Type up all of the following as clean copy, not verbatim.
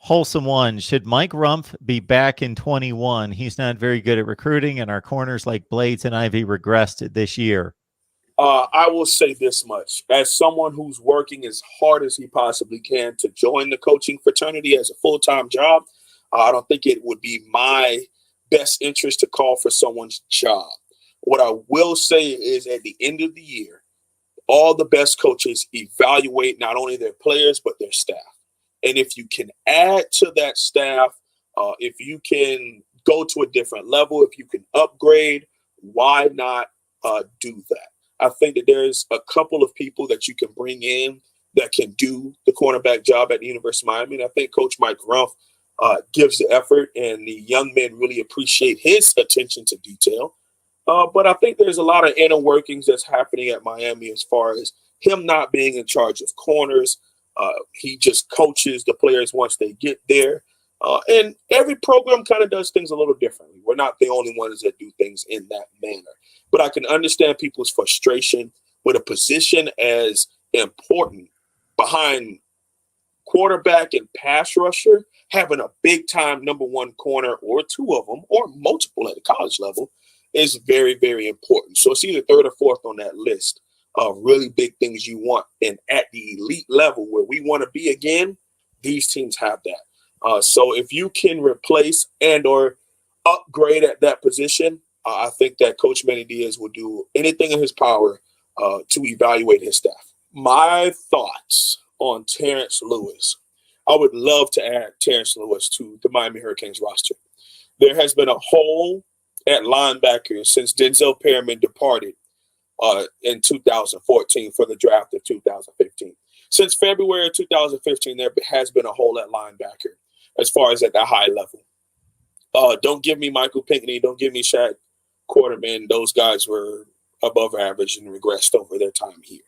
Wholesome one. Should Mike Rumph be back in 21? He's not very good at recruiting, and our corners like Blades and Ivy regressed this year. I will say this much. As someone who's working as hard as he possibly can to join the coaching fraternity as a full-time job, I don't think it would be my best interest to call for someone's job. What I will say is at the end of the year, all the best coaches evaluate not only their players, but their staff. And if you can add to that staff, if you can go to a different level, if you can upgrade, why not do that? I think that there's a couple of people that you can bring in that can do the cornerback job at the University of Miami. And I think Coach Mike Rumph gives the effort, and the young men really appreciate his attention to detail. But I think there's a lot of inner workings that's happening at Miami as far as him not being in charge of corners. He just coaches the players once they get there. And every program kind of does things a little differently. We're not the only ones that do things in that manner. But I can understand people's frustration with a position as important behind quarterback and pass rusher. Having a big-time number one corner or two of them or multiple at the college level is very, very important. So it's either third or fourth on that list of really big things you want. And at the elite level where we want to be again, these teams have that. So if you can replace and or upgrade at that position, I think that Coach Manny Diaz will do anything in his power to evaluate his staff. My thoughts on Terrence Lewis. I would love to add Terrence Lewis to the Miami Hurricanes roster. There has been a hole at linebacker since Denzel Perryman departed in 2014 for the draft of 2015. Since February of 2015, there has been a hole at linebacker as far as at the high level. Don't give me Michael Pinckney. Don't give me Shaq Quarterman. Those guys were above average and regressed over their time here.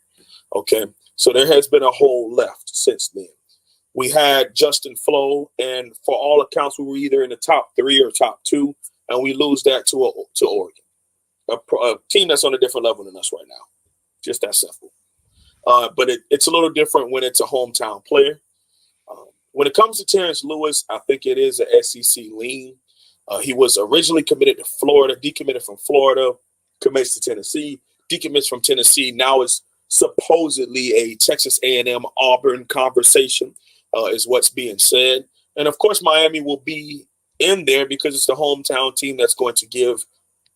Okay, so there has been a hole left since then. We had Justin Flo, and for all accounts, we were either in the top 3 or top 2, and we lose that to Oregon, a team that's on a different level than us right now. Just that simple. But it's a little different when it's a hometown player. When it comes to Terrence Lewis, I think it is an SEC lean. He was originally committed to Florida, decommitted from Florida, commits to Tennessee, decommits from Tennessee. Now it's supposedly a Texas A&M Auburn conversation is what's being said. And, of course, Miami will be in there because it's the hometown team that's going to give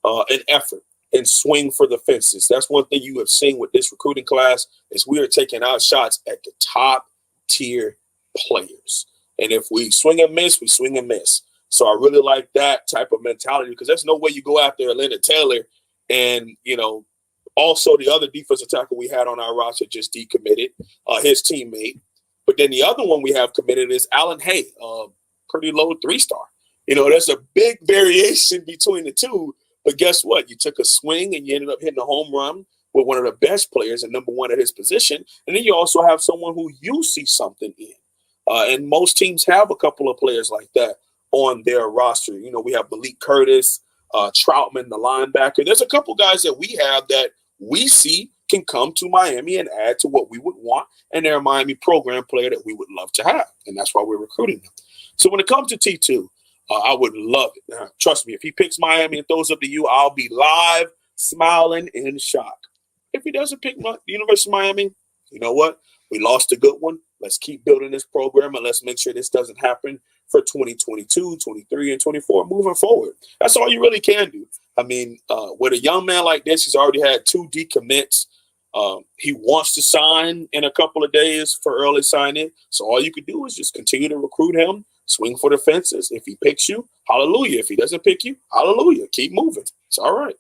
an effort and swing for the fences. That's one thing you have seen with this recruiting class is we are taking out shots at the top-tier players. And if we swing and miss, we swing and miss. So I really like that type of mentality because there's no way you go after Leonard Taylor and, also the other defensive tackle we had on our roster just decommitted, his teammate. But then the other one we have committed is Alan Hay, pretty low 3-star. There's a big variation between the two. But guess what? You took a swing and you ended up hitting a home run with one of the best players and number one at his position. And then you also have someone who you see something in. And most teams have a couple of players like that on their roster. We have Malik Curtis, Troutman, the linebacker. There's a couple guys that we have that we see can come to Miami and add to what we would want. And they're a Miami program player that we would love to have. And that's why we're recruiting them. So when it comes to T2, I would love it. Now, trust me, if he picks Miami and throws up to you, I'll be live, smiling, in shock. If he doesn't pick the University of Miami, you know what? We lost a good one. Let's keep building this program, and let's make sure this doesn't happen for 2022, 23, and 24 moving forward. That's all you really can do. I mean, with a young man like this, he's already had 2 decommits. He wants to sign in a couple of days for early signing. So all you could do is just continue to recruit him, swing for the fences. If he picks you, hallelujah. If he doesn't pick you, hallelujah. Keep moving. It's all right.